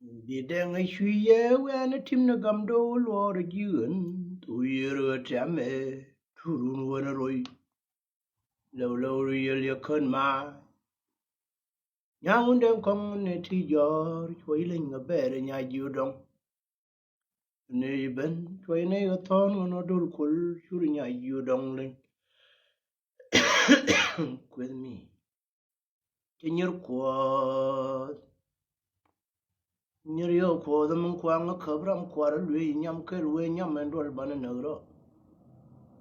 Đi đen ấy suy yếu en tim na gam đô lo ra giỡn tôi rửa chém mẹ thu run quên rồi lâu lâu rồi liệt cơn mà nhà muốn đem con này thì giờ chuối lên ngập bể để nhà diêu đông này bên chuối này cái thon nó đul cul chuối nhà diêu đông lên quên mi cái nhớ quạt nhớ yêu quạt mình quăng nó khập ram quạt lùi nhắm cái lùi nhắm mình đuổi ban nó rồi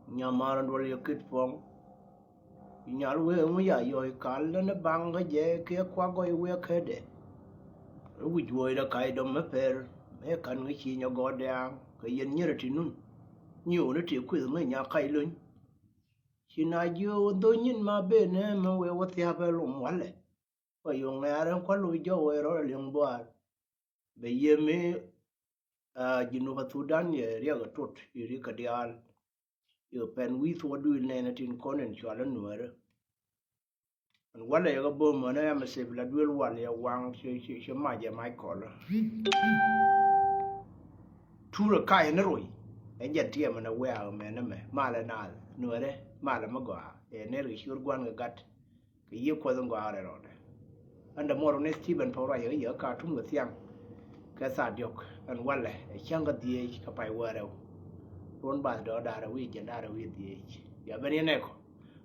nhắm mà đuổi yêu kích phong nhà lùi mới giờ rồi cả lên nó băng cái gì kia qua coi lùi cái đấy rồi chuối đã cái đom mất phải mấy căn cái chi nhỏ gọt đàng cái yên nhớ thì nun nhiều nó chỉ quyết mấy nhà cái luôn chỉ là yêu đôi nhìn mà bên này mà về vật thì phải lủng quá lệ và dùng này đang có lối cho về rồi liền bùa bây giờ mấy Genova Sudan ye riêng cái trốt riêng cái dial yêu pen vi số đuôi này là trên con nên cho nó nuôi rồi anh quá lệ cái bơm mà này mà xếp là đuôi hoàn là quăng chỉ mà giờ mai còn rồi thu được cái nó rồi anh nhận tiền mà nó về ở mẹ nó mà là nào nuôi đấy mà là mà gọi để này rồi sure quan cái gắt cái yêu qua đông gọi rồi anh đã mua này Steven Paul rồi giờ cả trung người xiang cái sao được anh quan lại chẳng có gì cái phải qua đâu luôn bàn đó đã rồi chuyện đã rồi gì giờ bên này có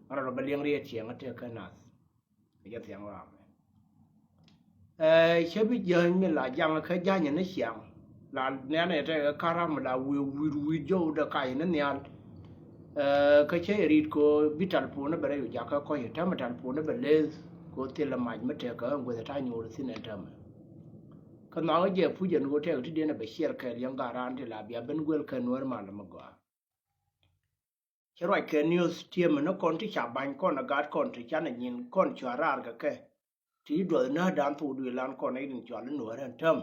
anh rồi bên liên riêng chuyện cái cái nào cái tiếng làm chứ bây giờ mình là rằng cái gia nhân nó xiang là nè này cái caram là we jo da kai nó nè cái chế rít của vital phone nó bây giờ giá cả coi hết mà vital phone nó bây giờ có thể là mạnh mất cái người ta thay nhiều xin anh em cái nào cái gì phụ nhân có thể thì đến là bị share cái yang garan thì là bây bên quên cái nuôi mà làm quoi cái loại cái news team nó còn thì chả bánh con là gạt con thì chả là nhìn con chả ra cái thì đôi nó đàn thủ đuôi lan con ấy đừng chọn nuôi anh em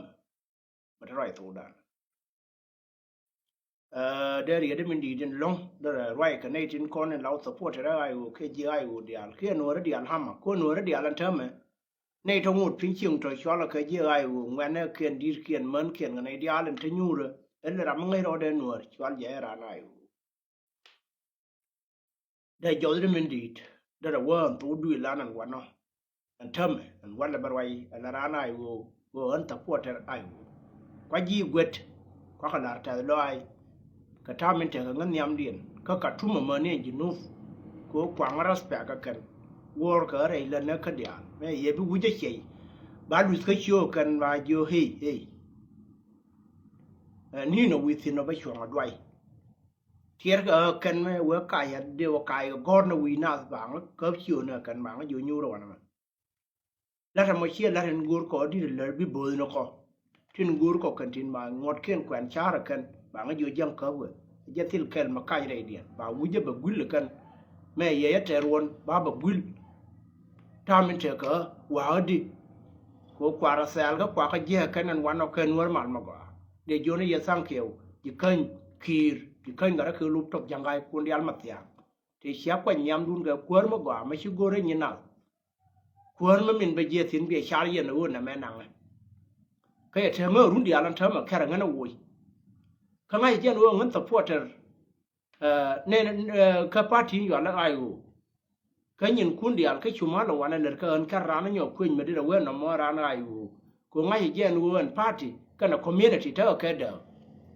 mà right thủ đàn there yede min di den long there right cái này trên con lão support ra ai cái gì ai dial cái nuôi dial hama ko nuôi dial anh em này thông một phím chiang rồi cho là cái gì ai nguyên này kiên đi kiên mến kiên cái này dial anh thấy nhu rồi là làm ngay rồi đến nuôi cho dễ ra này đây cho đến mình đi đây là quan tu đuôi lan anh quan nó anh em anh quan là barway là ra này wo anh support ai quá gì quét quá khả năng trả lời cái tham mình chẳng ngân nhắm điện các cả chúng mà này chỉ nút của quảng ra spec các cái work ở đây là nó cái điện mấy giờ bị cái gì ba lúc cái show cần và vô hey ni nó with nó phải chuang ở đây thiệt cái cần mấy work cái điều cái gòn nó we nas bang cái show nó cần bang nó vô nhu rồi mà là thằng mới chia là thằng gور có đi là bị bồi nó có thằng gور có cần tin mà ngọt kén quen chả ra cần bang nó vô giang cái vậy giờ til kel mà cái này điện và wuje ba gul kan mẹ ye terwon ba gul ta mình chơi cái wow đi ko kwara sal ga kwa ka je kan an wan kan war mal ma ga de joni ye sang keu ki kan kir ki kan gara ke lup tok jangai kun dial matya te sia kwa nyam dun ga kwar ma ga ma shi gore ni na kwar ma min ba je tin be shar ye no na me nang ka ye te ma run dial an ta ma kara ngana wo ka ngai je no ngan supporter ne ka party yo la ai cái nhìn cuốn điện cái chùm làวันนั้นcái anh cái rán nó quên mà đi đâu nó mua rán ai của ngay giờ nó anh party cái nó community đó cái đó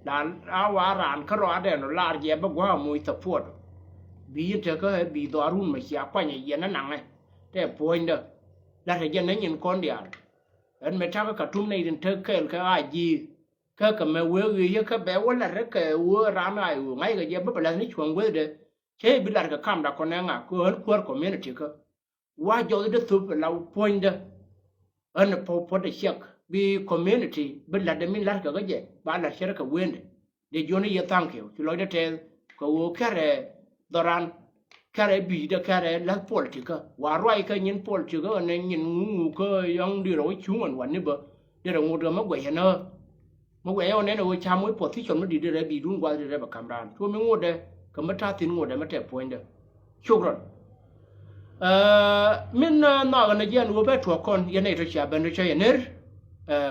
đàn áo rán cái rồi đó nó là gì bao qua mùi support vì thế cái bị đào run mà xia qua nhà nó nặng này thế point đó là thời gian nó nhìn con điện anh mới chắc cái tụm này đến thế cái ai gì cái mà quê gì cái bé quá là cái quê rán ai ngay cái giờ bây giờ nó chuông quê đấy chế bị cái cam đã còn nga của anh của community cơ qua cho cái thứ là point đó anh po để check bị community bị là mình là cái gì ba là sẽ cái win để cho nó thank you cho nó để có cái doran cái bị đó cái là politic và rồi cái nhìn politic anh nhìn ngu cái yang đi rồi chúng anhวันนี้bơ để rồi một mà quậy nó mà quậy anh nó chăm với position nó đi để bị đúng qua để bắt camera cho mình ngồi đây cái mất ra tiền ngồi để mất đẹp point đấy chúc rồi mình nói cái này anh vừa biết thuộc con cái này tôi sẽ bên tôi chơi nè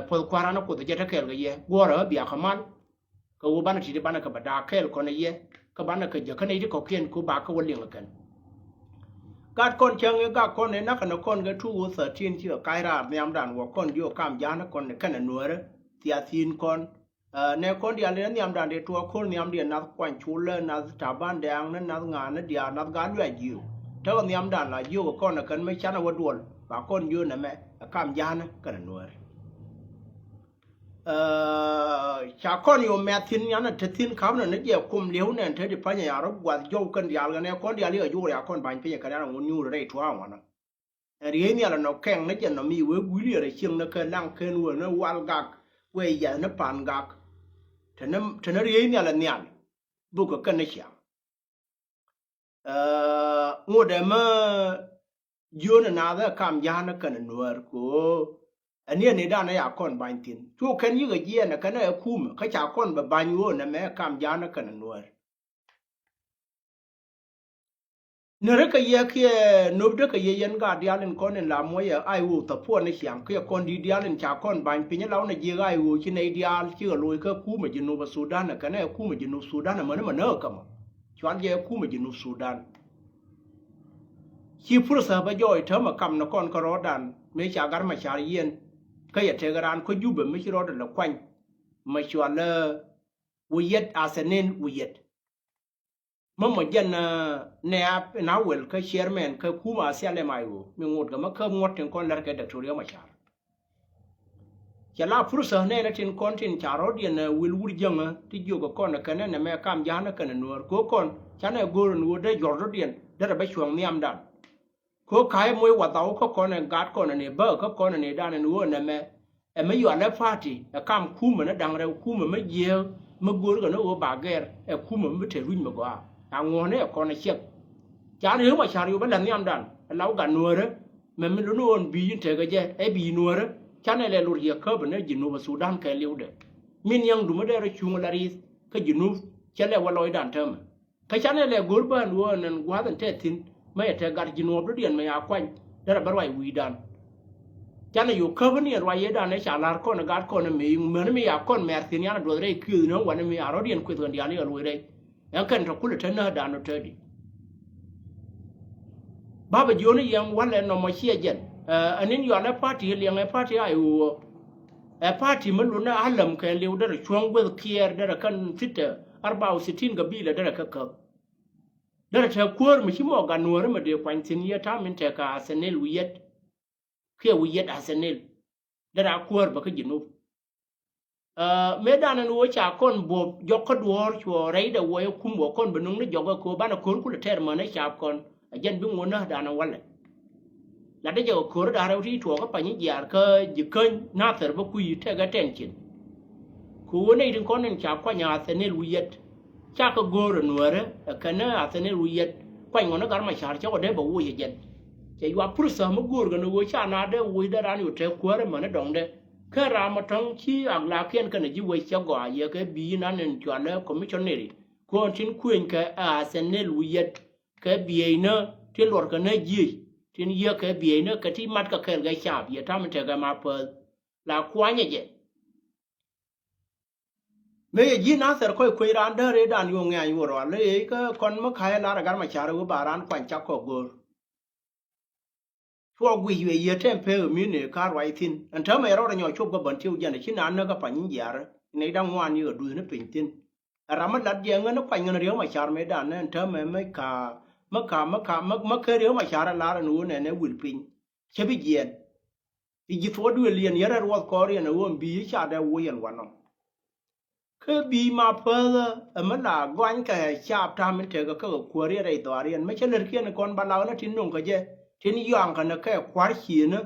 pol kwarana ko je ta kel ga ye gora biya kamal ko wo bana ti bana ka bada kel ko ne ye ka bana ka je kana ko ken ko ba ka wolin kan gạt con chẳng gạt con này nó cái nó con cái thu sở thiên chưa cái ra miếng đàn của con vô cảm giác nó con này cái này nuôi đấy thì xin con nếu con đi ăn đến miếng đàn để tua con miếng điện nó quan chú lên nó trả ban đàng nó ngàn nó dia nó gán lại nhiều thế còn miếng đàn là vô của con là cần mấy chán nó đuổi và con vô này mẹ cảm giác nó cái này nuôi chả con nhiều mẹ thiên nhắn là thiên khám là nó dễ cùng liếu này thế thì phải nhà nó quạt vô cân dial cái này con dial ở vô là con bánh bây giờ cái đó là muốn nhu rồi đây thua mà nó thì này là nó keng nó chỉ nó mi với quý liền để chiêng nó kêu lăng kêu nuôi nó wal gạc quay giờ nó pan gạc thế nó thì này là nhàn bu cái cân nó chẳng ngồi để mà vô nó nào đó cảm giác nó cần nuôi của anh ấy đã nói là con bánh tin, chú khen như cái gì này cái này khum, cái chả con bà bánh vô này mẹ cảm giác nó cần nuôi. Nếu cái gì kia, nếu được cái gì dân cả đi ăn con này làm mấy ai u tập phun này sáng, cái con đi ăn chả con bánh, bây giờ lão này gì ai u chỉ này đi ăn chỉ có lôi cái khum mà Genova Sudan này cái này khum mà Genova Sudan này mà nó cơ mà, chọn gì khum mà Genova Sudan. Khi phụ nữ bây giờ thở mà cầm nó con có rót đàn, mấy chả gắn mà chả yên. Cái gì thế cái có giúp mấy cái đó là quanh mà chọn là uyết arsenal uyết mà dân nè nào vậy cái chairman cái khu mà xe lại mai rồi mình ngồi cái mà không ngồi trên con là cái đặc thù mà chả chả là phụ nữ này là trên con trên chả rồi điện will wood jăng thì dù cái con này mẹ cam giá nó cái này nuôi cố con chả này gồ nuôi đấy giọt rồi điện đó là bị chuông niêm đạn có cái mối hoạt động có con này gạt con này bơ có con này đan này nuôi này mẹ em mấy giờ này party cam khu mà nó đang ra khu mà mấy giờ mấy gối cái nó ở bà ghẻ khu mà mấy thể ruin mà qua ngon đấy con này chết chả nếu mà chả điều bắt làm nhầm đàn lão cả nuôi đó mà mình nó nuôi bì như thế cái gì ấy bì nuôi đó chả này là lột giặc khớp này Genova Sudan cái liu đấy mình yang đúng đấy là chung là đi cái Genova chả là vào lối đàn thơm cái chả này là gối bà nuôi nên quá tận thế tin mấy thế gạt Genova đó điện mấy quanh đó là bắt đầu uy đàn chả nàyอยู่khớp này rồi vậy đàn này chả là con gạt con này mình mấy con mẹ thì nhá rồi đây cứ nó quan này mình ở đó điện quay tuần điện này rồi đây yang kan ra kula tana da no tadi baba joni yang wala no ma chia jen anin yo na party liang a party ayu a party man luna alam kan liu da chuang wel kier da kan fitta 64 gabila da ka da ta kuor mi mo ga nuor ma de kwantin ya ta min ta ka asenel wiyet ke wiyet asenel da kuor ba ka jinu medan nuo cha con bo jokko duor cho reida wo kum wo kon benung ne jogo ko bana kon kula ter ma ne cha kon jen bi ngona dana wala la de jogo ko da rawti to ko pani jar ka jikon na ter ba ku yite ga tenkin ko ne din kon ne cha kwa nya senel wiyet cha ko goro nuore kana senel wiyet kwa ngona gar ma char cha de ba wo ye jen che ywa pursa mo gor ga no wo cha na de wo da ran yu te ko re ma ne dong de cái ra mà trong khi ăn lá kiên cái này chỉ với cho gọi giờ cái bí nó nên chọn là commissioner còn trên quyền cái arsenal uyết cái bí nó trên luật cái này gì trên giờ cái bí nó cái tí mắt cái chạp giờ ta mình thấy cái mà phật là quá nhẹ vậy mấy cái gì nó sẽ coi quay ra đó để đàn dùng ngày vừa rồi lấy cái con mất khai là cái mà chả được bà ran quan chắc có gồm cho quý vị giờ thêm phê ở miền này cả vài tin anh thấy mấy rồi nhỏ chụp cái bản tiêu giờ này chỉ ăn nó cái phần những giả này đang ngoan như ở đuôi nó bình tin ramat lát giang nó quanh nó riêu mà chả mấy đàn anh thấy mấy cả mất cái riêu mà chả là nó này will pin chế bị gì thì chỉ thua đuôi liền giờ rồi có riêng nó uống bia chả đã uống yên quan không cái bia mà phơ mà là quan cái chạp tham mình thấy cái quả riêng này tỏa riêng mấy cái lời kia nó còn ban đầu nó tin nông cái gì thế ni yang kana ka kwar chi na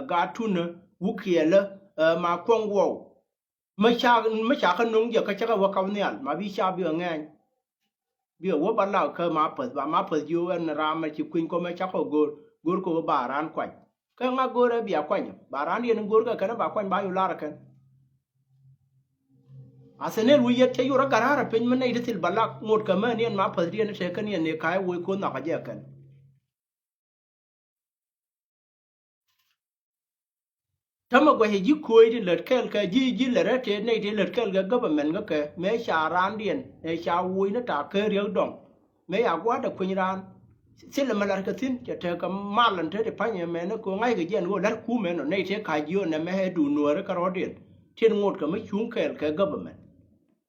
ga tu na wu khie la ma kwong wo ma cha ka nung je ka cha ka wa ka ne al ma bi cha bi nga bi wo ban la ka ma pa yu en ra ma chi kuin ko ma cha ko gor ko ba ran kwai ka nga gor bi a kwai ba ran yen gor ka kana ba kwai ba yu la ra kan asenel wu yet yu ra garara pen ma nei ditil balak ngot ka ma ne ma pa ri ne te kan ne kai wo ko na ka je kan Tama gwa he jikoi di let kel ka ji le rete nei di let kel ga government ga ke me sha ran dien e sha wui na ta ke riel dong me ya gwa da kun ran sile malar ka tin ke te ka malan te de panye me na ko ngai ga jen go lar ku me no nei te ka ji na me he du nuor ka rodien tin ngot ka me chung kel ka government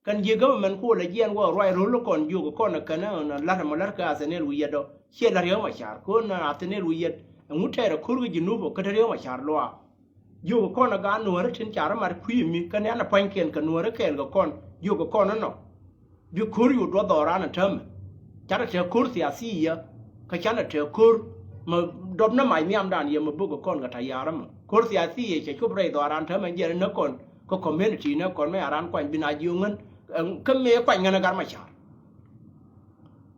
kan ji government ko la jen go roi ro lo kon ju ko na kana na lar malar ka asenel wi yedo che lar yo ma char ko na asenel wi yed ngutere kurgu jinubo ka tar yo ma char lo yo ko na ga nuore tin chara mar kwi mi kan ya na panken kan nuore kel go kon yo ko no bi kur yu do do ran tam chara te kur si asiya ka chana te kur ma dob na mai miam dan ye ma bu go kon ga ta yara ma kur si asiya che ku bre do ran tam je na kon ko community na kon me aran kwan bina jungan kan me kwan ngana gar ma char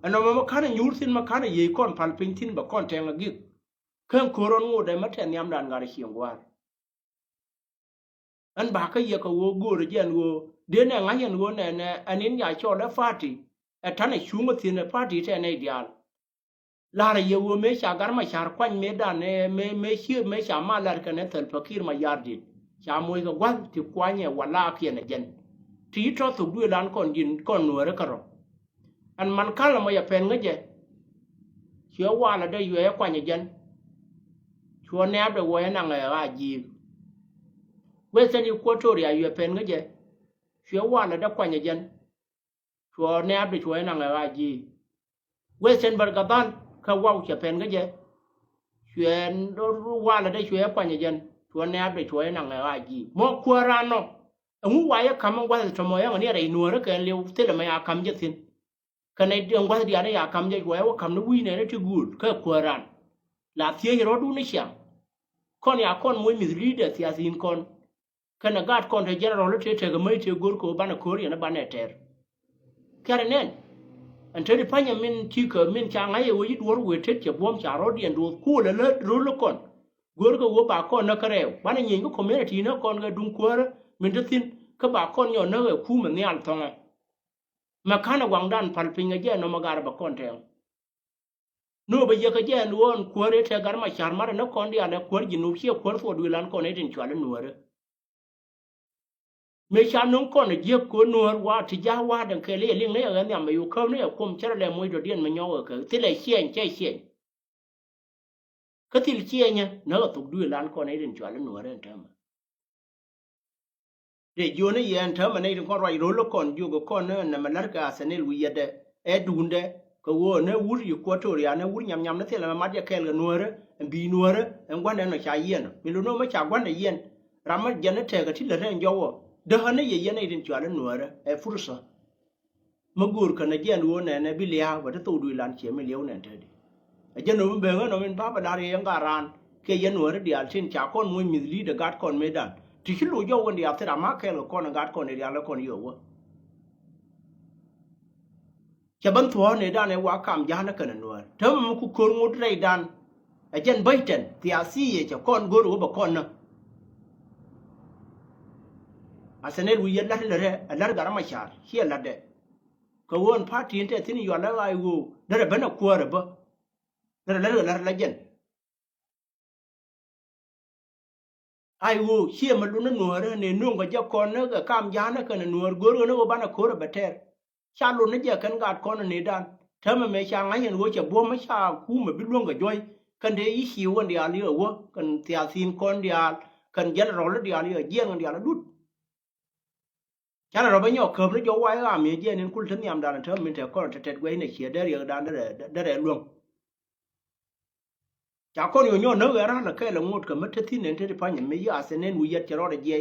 ano ma kana yur sin ma kana ye kon pal pin tin ba kon te ngagi kan koron ngo de ma ten yam dan gar chiengwar an ba ka ye ko wo go re jen wo de ne nga yen wo ne anin ya cho la fati e tane chungo tin fati te ne dial la re ye wo me sha gar ma char kwan me da ne me shi me sha ma lar ka ne tel fakir ma yardi sha mo ga gwan ti kwanye wala ke ne jen ti to to du lan kon din kon no re karo an man kala ma ya pen ngaje shi wa la de ye kwanye jen cho ne ab de wo na nga ji Western Equatoria yu pen ngaje chwe wala da kwanya jen chwo ne abde chwo na nga ji Western Bargadan ka waw che pen ngaje chwe wala da chwe kwanya jen chwo ne abde chwo na nga ji mo kwarano ngu waya kam ngwa to mo yang ne re nuore ka lew tele ma ya kam je tin kana de ngwa dia ne ya kam je chwo kam no wi ne ti gud ka kwaran la tie ro du ne sha kon ya kon mo mi leader ya sin kon kana gat kon te general te te mai te gor ko bana kori na bana ter karenen ante di panya min tika min cha ngai wo yid wor we te che bom cha rodien do ku le ro kon gor ko wo ba kon na kare bana yin ko community na kon ga dun ko min te tin ka ba kon yo na ku men ni al tonga ma kana wang dan pal pinga je no magar ba kon te no ba ye ka je won ko re te gar ma char mar na kon dia na ko ji nu che ko fo du lan kon e tin chwa le nuore me cha non kon je ko nuor wa ti ja wa dan ke le ling ne ga nyam yu ko ne ko chara le mo do dien ma nyo ka ti le chen che chen ka ti chen nya na to du lan kon e din chwa le nuor en tam de yo ne yen tam ne din kon rai ro lo kon ju go kon ne na ma lar ka sa ne lu ye de e dunde ko wo ne wur yu ko to ya ne wur nyam nyam ne te la ma je ke le nuor bi nuor en gwan ne no cha yen mi lu no ma cha gwan ne yen ramat jene te ga ti le ren jo wo da hane ye yana idin chwala nuara e fursa magur kana jen wo ne bilia wa to du lan che me lew ne tedi e jeno be ngano min baba dar ye ngaran ke ye nuara di al tin cha kon mo mi li de gat kon medan ti hilu jo won di after ma ke lo kon gat kon di al kon yo wo cha ban thwo ne dan e wa kam ja na kana nuara tam ku kor ngud re dan e jen baiten ti asi ye cha kon goru ba kon na asenel wi yalla le alar gara ma char hi la de ko won party inte tin yo la ai go dare bana kuara ba dare la jen ai go hi ma lu na nuore ne nu ga ja kon na ga kam ja na kana nuor gor no bana kora beter cha lu na ja kan ga kon ne dan tama me cha ngai hen wo cha bo ma cha ku ma bi lu ga joy kan de yi hi won dia li wo kan tia sin kon dia kan general dia li jen dia la dut chana roba nyo kom no jo wa ga mi je nin kul tan yam dan ta min te ko ta tet we ne che der ye dan der luong cha kon yo nyo no ga ra na ke la ngut ka mat ti nen te pa nyen me ya se nen wi yet ro de je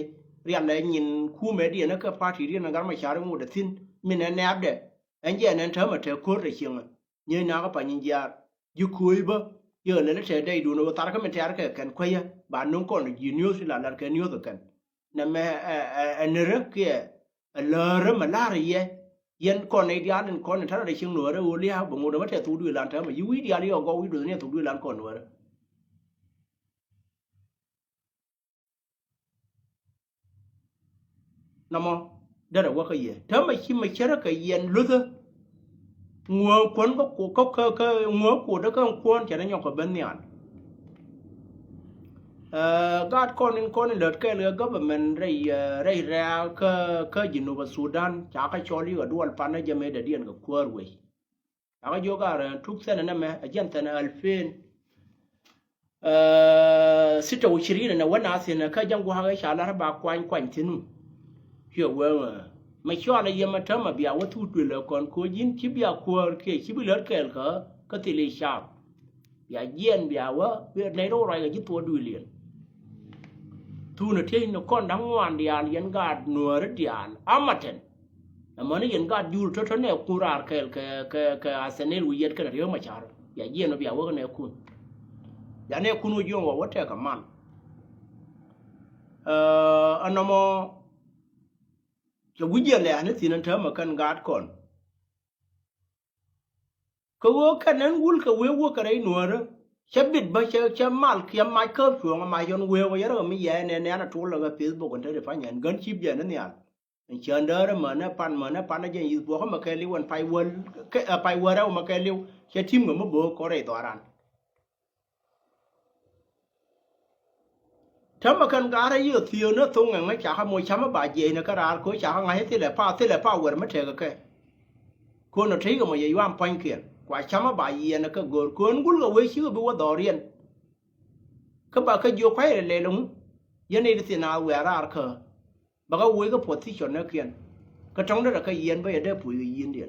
riam le nyin ku me di na ka party ri na gar ma char mu de tin min ne abde en je nen ta ma te ko re ching nye na ga pa nyin ja ju ku ba yo le te dai du no tar ka me te ar ka kan ko ya ba non kon ji news la la ka news kan na me ne re ke lỡ mà la rồi yên con này đi ăn con này thằng này chiang nữa rồi lia bằng một đứa mất thủ đuôi làm thế mà vui đi ăn đi ở gấu đuôi này thủ đuôi làm con nữa nằm đó là cái gì thế mà khi mà chơi cái yên lứa thôi ngua cuốn có cái ngua của đó cái cuốn cho nó nhọc ở bên nhà God con lợt cái lừa government ray ra ke Genova Sudan cha ka choli ga dual pana jame da dian ga kwarwe aka joga ra tuk sana na me ajan sana alfin sita ushirina na wana asina ka jangu ha sha la ba kwan tinu hiyo wewe ma shwala yema tama biya watu dole kon ko jin ki biya kwar ke ki bi lợt cái ka tele sha biya yen biya wa bi nei ro ra ga jitu du liền tu na te no kon dang wan dial yen gad nuor dial amaten amani yen gad jul to ne kurar ke asenel wi yet kana yo machar ya yen no biya wo ne kun ya ne kun wo jongo wote ka man anamo ke wuje le ane tinan ta makan gad kon ko wo kanan gul ka we wo kare nuor chabit ba cha mal kia mai cơ chuông mai yon we wa yaro mi ye ne ne na tu la ga Facebook on te fa nyan gan chip je ne ya chen da ma na pan na je yi bo ma ke li won pai won ke pai wa ra ma ke li che tim ga mo bo ko re to ran tham ma kan ga ra yi thio na thung ngang ma cha ha mo cha ma ba je na ka ra ko cha ha ngai te le pa wer ma te ga ke ko no thi ga mo ye wan pan kien quả chama bà gì nó cái gồm cuốn gúi cái xíu bị quá đỏ riêng các bà cái vô khoái lệ đúng giờ này thì nào về ra khờ bà cái quay cái position nó kiên cái trong đó là cái yên bây giờ để bùi cái yên điện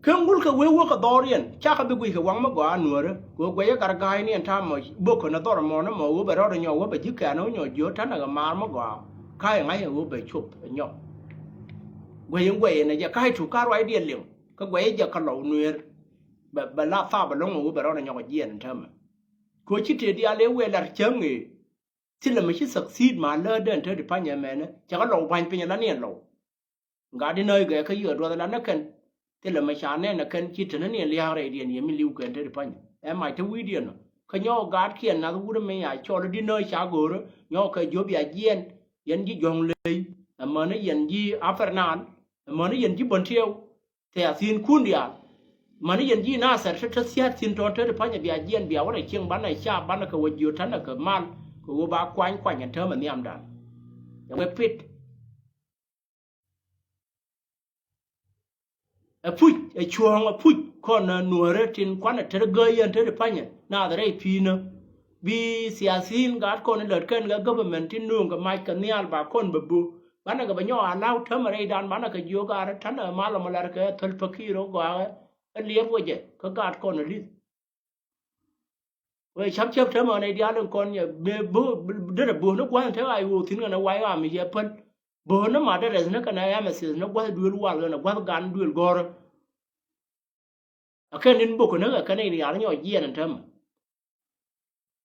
cái gúi cái quay cái đỏ riêng chắc cái bị quay cái quăng mà quả nữa đó của quay cái gai này anh tham mà bốc nó đỏ mà nó màu bà đó nhỏ quá bà chỉ cả nó nhỏ dứa thằng là cái mà quả cái ngay ở bà chụp nhỏ quay này giờ cái chủ cá rồi điện liền cái quay giờ cái lẩu nuôi bà la pha bà lông ngủ bà đó là nhỏ giên thơm cô chỉ để đi ăn quay là chấm nghề thì là mấy cái succeed mà lơ đơn thôi thì phải nhà mẹ nó chẳng có lẩu bánh bây giờ nó nè lẩu gà đi nơi cái giờ rồi là nó cần thì là mấy sáng này nó cần chỉ cho nó nè liao rồi điện gì mình lưu cần thôi thì phải em mày thấy quý điện cái nhỏ gà kia nó cũng mấy ai cho nó đi nơi sáng gồ đó nhỏ cái chỗ bị giên giên gì dòng lì mà nó giên gì after nan mà nó giên gì bẩn thiêu thì xin khuôn đi à mà nó dân gì na sẽ xét xin tròn tới phải nhà bia dân bia này chiang bán này cha bán là cái vật dừa thắn là cái man cái ba quanh nhận thơ mà niệm đàn yang cái pit phui chuông phui còn nửa đấy trên quán là thơ gây dân tới phải nhà na đấy phi nữa vì siasin gạt con lợt kênh cái government trên nuông cái mai cái nial bà con bự bự bán là cái bao nhiêu lao thơ mà đây đàn bán là cái yoga đấy thắn là mà là cái thල් fakir đó quá anh liệp vậy chứ có gạt con ở đi vậy sắp xếp thế mà này đi ăn con nhà bố rất là buồn nó quá thế ai vô thì nó quay vào mình dẹp phân buồn nó mà đây là nó cái này em nó quá đuôi loạn rồi nó quá gan đuôi gò cái nên bộ của nó cái này thì ăn nhỏ gì anh thầm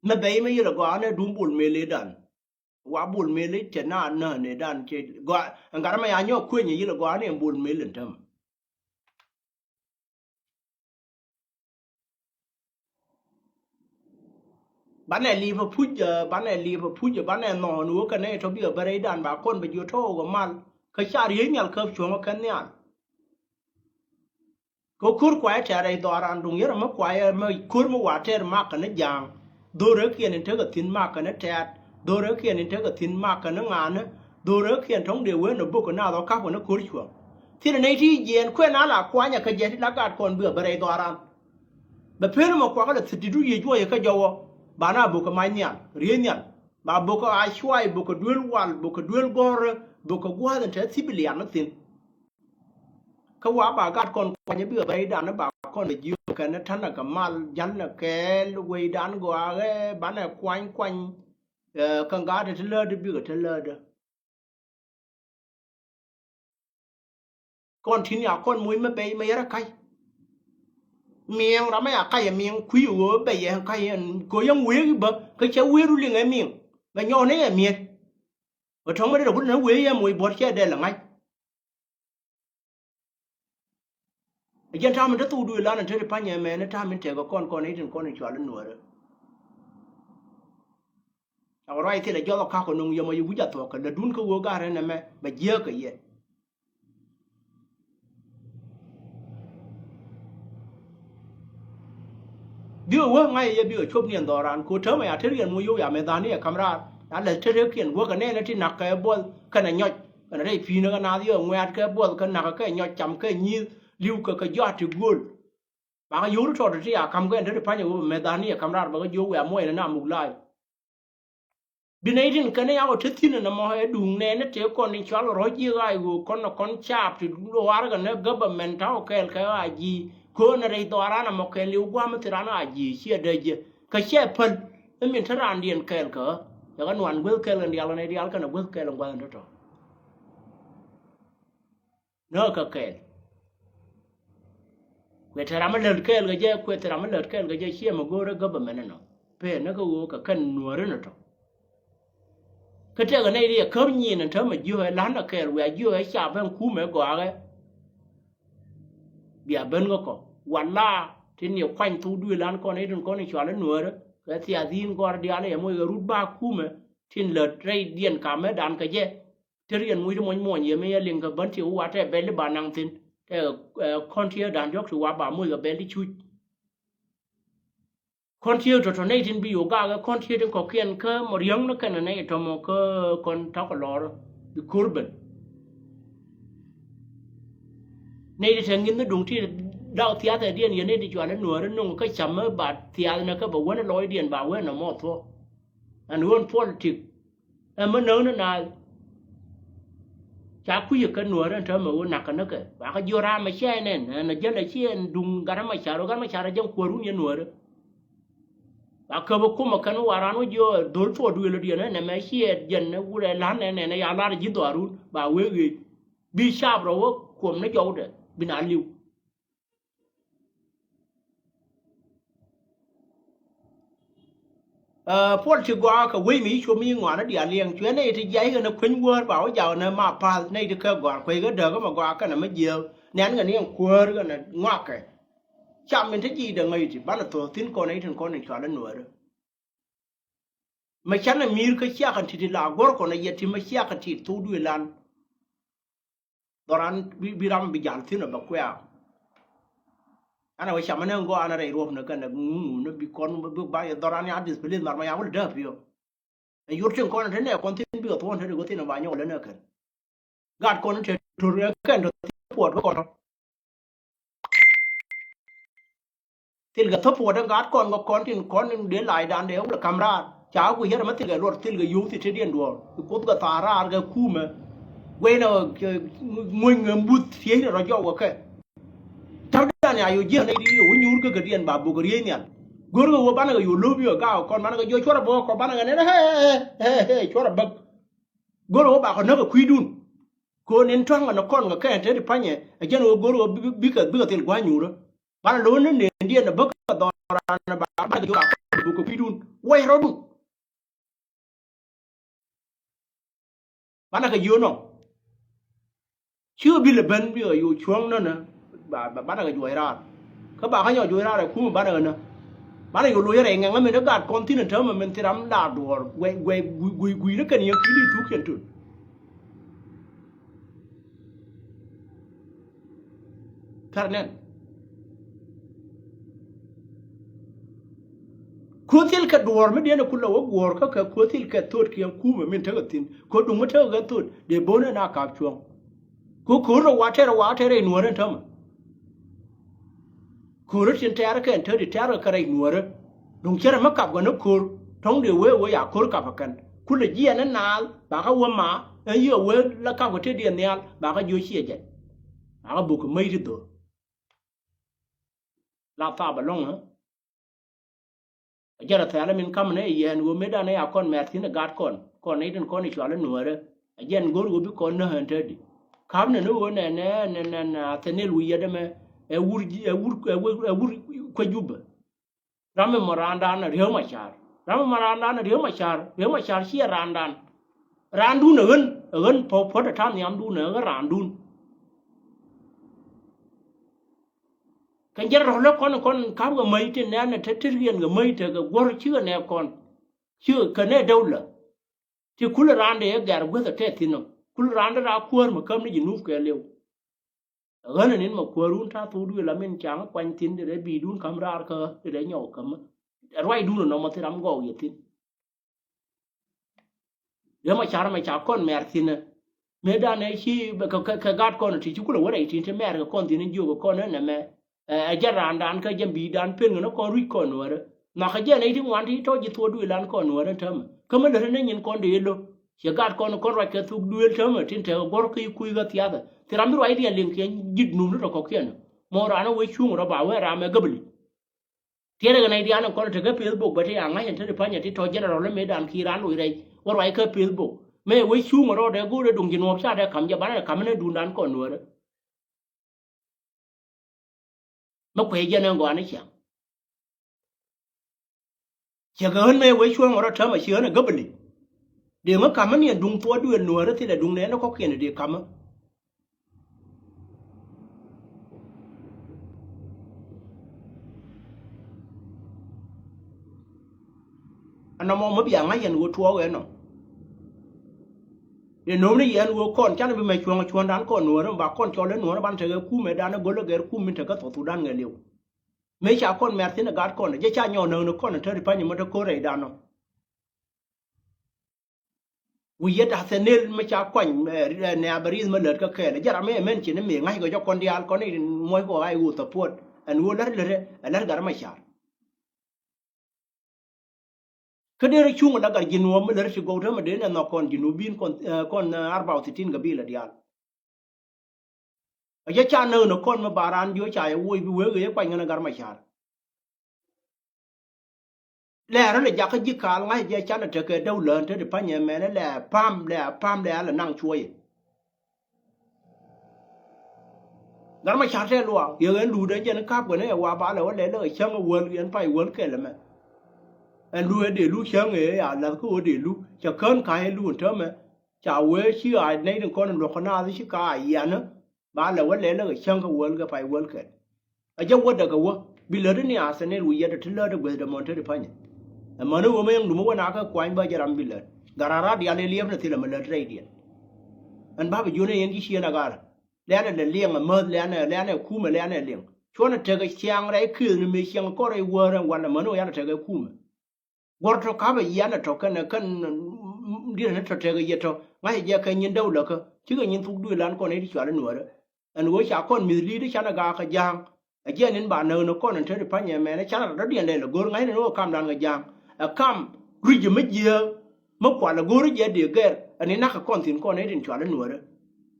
mà bây mấy giờ gò nó đúng buồn mê lê đàn quá buồn mê lê chả na nở này đàn chơi gò anh cả mấy anh nhỏ khuyên như là gò này buồn mê lên thầm bán này Liverpool giờ bán này nọ nữa cái này thôi bây giờ bây đàn bà con bây giờ thôi có mal cái cha riêng nhà khớp xuống cái này có cur quay trả đây đó ăn đúng nhớ mà quay mà cur mà quả trả mà cái này giang đôi đứa kia nên thấy cái tin mà cái này trả đôi đứa kia nên thấy cái tin mà cái nó ngàn nữa đôi đứa kia trong điều nó bốc cái nào đó các của nó cur xuống thì này thì diện khuyên nó là qua nhà cái gì là cả con bây giờ bây đó ăn bây giờ mà qua cái là thịt đuôi gì cho cái dầu bana buka manyan rienyan ba buka ashwai buka duel wal buka duel gore buka gwa den te sibilian no tin ka wa ba gat kon kwa nya bi ba dan na ba kon de yu ka na tan na ka mal jan na ke we dan gwa ge bana kwan kan ga de le de bi ga te le de kon tin ya kon mui me be me ra kai miệng đó mấy cái miệng quý ở bây giờ cái có những quý bậc cái cháu quý luôn liền cái miệng và nhỏ này là miệng ở trong cái đó cũng nó quý em mùi bọt xe đây là ngay dân tham mình đã tu đuổi lan ở trên cái nhà mẹ nó tham mình trẻ có con ấy thì con này chọn lên nửa rồi ở đây thì là do các con nông dân mà yêu giặt thuộc là đúng cái vô ga này mẹ mà dơ cái gì bio wo ngai ye bio chop nien doran ko thơ ma therian mu yo ya me dani ya kamra ala therian kien wo ka ne na ti nak ka bol kana nyot kana dei pi na na yo ngwat ka bol ka nak ka nyot cham ka nyi liu ka yot ti gol ba ka yo to ti ya kam ga de pa nyo me dani ya kamra ba ka yo wa mo na mu lai binaitin kana ya o thina na mo he dung ne na te kon ni chal ro ji ga go kon chap ti lo war ga na government ta kel ka ji ko na rei dora na mo ke liu gwa ma tirana aji chia de je ka che pen min taran dien kel ka ya kan wan gwel kel ndi ala ne di al kana gwel kel ngwa ndo to no ka kel kwe tara ma le kel ga je kwe tara ma le kel ga je chia ma go re government no pe na ka wo ka kan nuore no to ka te ga ne ri ka nyi na ta ma ju he lan na kel we ju he cha ben ku me go ga bia ben go ko wala tin yo kwan tu du lan ko ne dun ko ne chwa le nuore ka ti azin go dia le mo ga rut ba ku me tin le tre dien ka me dan ka je terien mu mo mo ye me ye ling ka ban ti wa te be le ba nang tin te kon ti dan yok tu wa ba mu ga be li chu kon ti to ne tin bi yo ga kon ti den ko kien ka mo riang no kan ne to mo ko kon ta ko lor bi kurben ne di tengin no dung ti đào thìa tại điền như này thì chuyện nó nửa nó cái chấm ở bát thìa nó cái bảo nó lôi điền bảo nó mò thôi anh luôn politics em mới nấu nó nào chả quý cái nửa nó thơm mà nặng cái nó cái bà cái dưa ra mà xe này nó dân là xe đùng gà mà chả ra trong quần như nửa đó bà cơ bốc mà cái nó vào nó dưa đốn phô đuôi là điền này mà xe dân nó vừa lán này này nhà lá là dính tỏa luôn bà quê gì bi sáp rồi cuộn nó dâu đấy bên ăn liu phốt chỉ qua cái quê mỹ cho mi ngoan nó đi liền chuyến này thì giấy cái nó khuyên quên bảo giàu nó mà pa này thì cái gọi quê cái đời cái mà qua cái nó mới nhiều nén cái này quên cái này ngoác cái chạm mình thấy gì được ngay thì bắt là tổ tin con ấy thằng con này chọn lên nữa rồi mà chắc là mir cái chia cái thì là gor con này thì mà chia cái thì thu đuôi lan doran bi ram bi jan tin ở bạc quê ana wa chama ne ngo ana rei rom na kana no bi kon bu ba ya dorani adis bilin mar ma ya wol da pio e yurtin kon ne kon tin bi to on go tin ba nyo le na kan gad kon te to re kan to puot ba kon til ga to puot gad kon go kon de lai dan de la kamera cha ku yer ma til ga lor til ga yu ti te dien do ko ga tara ga ku me we no ngoi ngam but tie ro jo go ke này ayo je này đi u nyur cái điền bà bù cái này gor go bana ga yo lobi ga kon bana ga yo chora bo ko bana ga ne he chora bag gor go ba ko na ga kuidun ko nen twanga na kon ga ka te di panye a jen go gor go bi ka tel gwa nyuro bana lo ne ne điền na bag do na ba ga yo ka bu ko kuidun way ro du bana ga yo no chưa bi le ben bi yo chuang na na bà bắt được cái ra các bạn hay nhỏ chuối ra rồi cũng bắt được nữa bắt được lối này ngang mình nó gạt con tin thơm mà mình thì đắm đà đùa quay nó cần nhiều kỹ đi thuốc hiện trường thật nên cuối tiên cái đùa mới điên là cũng là đùa các cuối tiên cái thuốc kia cũng mà mình thấy cái tin cuối đúng mới thấy cái thuốc để bố nó na cạp chuông cuối rồi quá thế này nuôi lên thơm kur tin tayar kan to di tayar kare nuore dong chere makap ga no kur tong de we ya kur ka pakan kula ji na nal ba ka wa ma e yo we la ka ko te di nyal ba ka jo chi je ba ka bu ko mai ri do la fa ba long ha jara tayar min kam ne yen wo me da ne ya kon mer tin ga kon ne den kon ni chwa le nuore jen gor go bi kon na han te di kam ne no ne tenel wi ya de me e wur ko jubba ramme maranda na riyo machar si randu na gan po da tan yam du na randu kan jar ro kon kam ga mai tin na te tirien ga mai te ga gor chi ne kon chi ka ne dawla ti kul rande gar go te tino kul rande ra kuor ma kam ni nu ke lew gana nin ma korun ta tu du la men chang kwan tin de bi dun kam rar ka de nyo kam roi dun no ma tiram go yetin yo ma char ma cha kon mer tin me da ne chi ka gat kon ti chu ko wore tin te mer ka kon tin ju ko kon ne me a jaran dan ka jam bi dan pen no ko ri kon wore na ka je ne ti wan ti to ji tu du lan kon wore tam ka ma de ne nyin kon de lo ya gat kon ra ka tu du tam tin te gor ki ku ga tiya da tiram ro ai dia lin ke jid num no ko ken mo ra no we chu ro ba we ra me gabli tiere ga ne dia no kon te ga Facebook ba ti anga hen te pa nya ti to general me dan ki ran ui rei war ai ka Facebook me we chu ro de gu de dung jin wo sa de kam ja ba ne kam ne du dan kon wore ma kwe je ne go ne cha cha ga me we chu ro ta ma chi ne gabli de ma kam ne dung to du no re ti de dung ne no ko ken de kam ana mo ma bi anga yen wo to we no de no ne yen wo kon cha ne bi me chuan dan kon no re ba kon cho le no ban te ga ku me dan go le ga ku min te ga to tu dan ga lew me cha kon mer tin ga kon je cha nyo no kon te ri pa ni mo de ko re dan no wi ye ta se ne me cha kon ne abariz ma le ka ke le ja me men chi ne me ngai go jo kon dial kon ni mo ko ai u to pot an wo le ga ma cha kadere chunga daga jinwa ma le shi go ta ma de na kon jinubin kon 64 gabila dial ya cha no kon ma baran yo cha ya wo bi we ga kwa ngana gar ma cha le ra le ja ka ji kal ngai je cha na te ke dau len te de pa nye me le pam le la nang chuoi gar ma cha te lo ye en lu de je na kap go ne wa ba le wa le chang wo yen pai wo ke le me en lu de lu chang e ya la ko de lu cha kan kai lu te me cha we chi ai nei de kon lo khana chi ka ya na ba le wa le chang ko wo ga pai wo ke a je wo de ga wo bi le ni a se ne lu ye de te le de go de mon te de pa nye manu wo me ndu mo na ka kwany ba jaram bile garara dia le liam na tila ma le tre dia an ba ba jone yen gi na gar le na le liang ma le na ku ma le na liang chona te ga chiang rai ku ni me chiang ko rai wo ran wan manu ya na te ga ku ma gor to ka ba ya na to kan dia na to te ga ye to ngai je ka nyin dau la ka chi ga nyin tuk du lan ko ne di chwa no ra an wo cha kon mi li di cha na ga ka jang a je nin ba no ko na te pa nya me na cha na dia le gor ngai no kam dan ga jang kam rije me je ma kwa la gori je de ger ani na ka kon tin ko ne din chwala nuore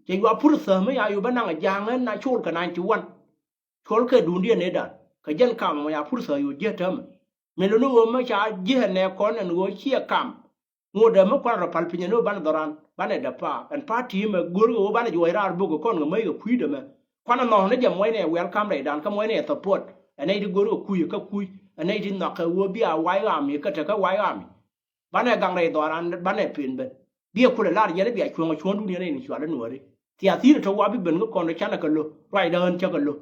je wa pur sa me ya yu bananga jangan na chol ka 91 chol ka dun dia ne da ka jen kam ma ya pur sa yu je tam me lo no ma cha je ne ko na no chi kam ngo de ma kwa ra pal pinya no ban doran ban da pa an pa ti me gor go ban ju ra bu go kon ga me ga kui de me kwa na no ne je mo ne welcome dai dan ka mo ne support ani di gor go kui ka kui anh ấy thì nó cái vô bia quái làm gì cái cái quái làm bán này gang này toàn ăn bán này phiền bên bia cô là gì đấy bia chuông đu này chuột lên nuôi thì à tí là cháu quá biết bên có còn nó chán là cần luôn rồi đơn cho cần luôn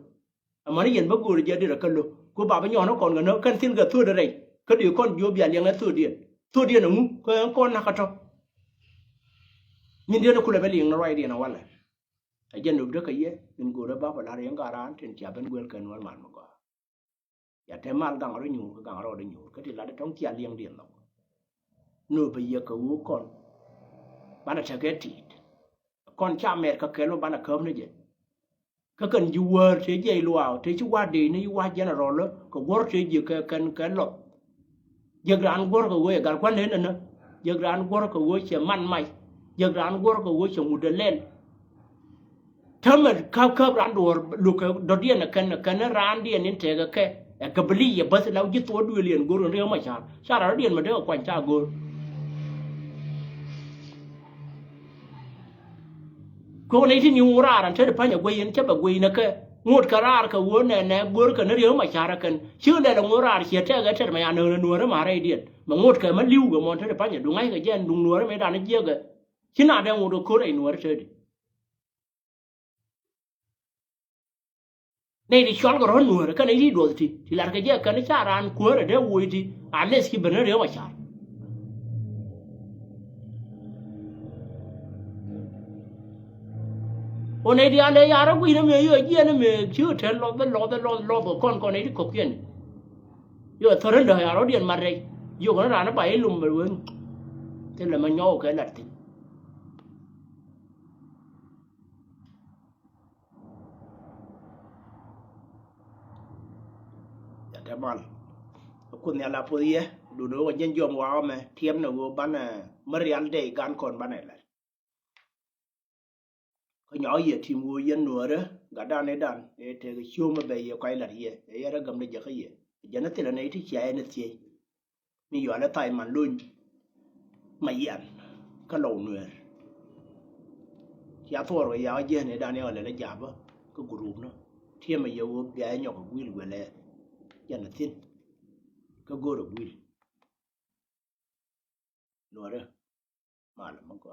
mà nó nhìn bác cô là gì đấy là cần luôn cô bảo với nhỏ nó còn nó cần xin cái thua đấy cái điều con vô bia liền là thua điện nó ngu cái con nào cái cho nhìn điều nó cô là phải liền nó rồi điện nó vậy cái dân được cái gì mình cô đã bảo là riêng cả ran trên chia bên quên cần nó mà có ya te mal gang ro nyu gang ro de nyu ka ti la de tong tia liang dien lo no be ye ka wu kon bana ta ke ti kon cha mer ka ke lo bana kem ne je ka kan ju wer te je lo ao te chu wa de ni wa je na ro lo ko gor te je ka kan lo je gran gor ko we gar kwan ne na je gran gor ko we che man mai je gran gor ko we che mu de len tamer ka ran do lu ka do dien na kan ran dien ni te ga ke ka beli ya bas lau ji to du lien gor re ma cha ra dien ma de kwan cha gor ko ne ti nyu ra ran te pa nya gwe yen che ba gwe na ke ngot ka ra ka wo ne gor ka ne re ma cha ra kan chu le la ngora che te ga te ma ya no no ma re dien ma ngot ka ma liu ga mon te pa nya du ngai ga jen du no me da ne je ga chi na de ngo do ko re no re te nei di chol goro nuore ka nei di do ti lar ka je ka ne cha ran ko re de wo ti ales ki bene re wa cha one dia le ya ra wi na me yo ye na me chu the lo con ấy đi cục kiên yo thor da ya ro dien mar re yo ko na ba lum ba wen thế là mà nhau cái lật thì ya ta mal kun ya la podie du no wa jen jom wa me tiem na wo bana marial de gan kon bana la ko nhỏ ye tim wo yen no re ga dan e dan e te ga chuma be ye kai la ye e ya ra gam de je ka ye jana te la ne ti cha ne ti mi yo la tai man lun ma yan ka lo nuer ya thor ya je ne dan e la la ja ba ko group no tiem ma ye wo ya nyo ko gwil gwele jana tin ka go ro gwil no re mal ma ko